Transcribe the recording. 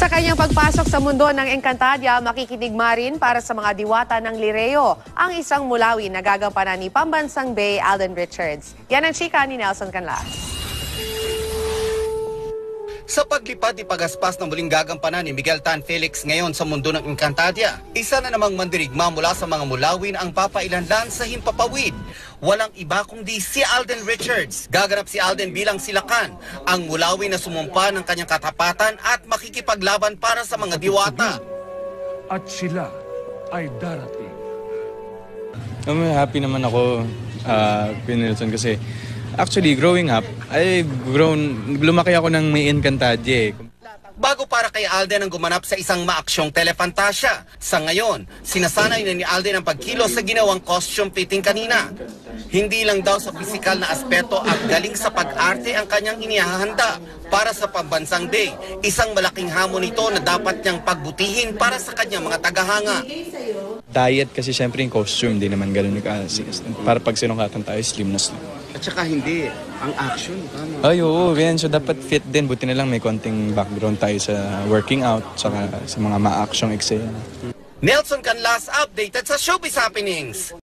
Sa kanyang pagpasok sa mundo ng Encantadia, makikinigma rin para sa mga diwata ng Lireo, ang isang mulawin na gagampanan ni Pambansang Bay Alden Richards. Yan ang chika ni Nelson Canlas. Sa paglipad ni pagaspas na muling gagampanan ni Miguel Tan Felix ngayon sa mundo ng Encantadia, isa na namang mandirigma mula sa mga mulawin ang papailanlan sa himpapawid. Walang iba kundi si Alden Richards. Gaganap si Alden bilang silakan, ang mulawin na sumumpa ng kanyang katapatan at makikipaglaban para sa mga diwata. At sila ay darating. Happy naman ako, Pinilson, kasi actually, growing up, lumaki ako ng may Encantadia. Bago para kay Alden ang gumanap sa isang maaksyong telefantasya. Sa ngayon, sinasanay na ni Alden ang pagkilos sa ginawang costume fitting kanina. Hindi lang daw sa pisikal na aspeto at galing sa pag-arte ang kanyang inihahanda para sa Pambansang Bay. Isang malaking hamon nito na dapat niyang pagbutihin para sa kanyang mga tagahanga. Diet kasi syempre yung costume, hindi naman ganun para pag sinungkatan tayo, slim na slim. At saka hindi, ang action, tama. Ay, oo, ganyan. So dapat fit din. Buti na lang may konting background tayo sa working out, saka sa mga ma-actionng eksena. Nelson Canlas, updated sa Showbiz Happenings.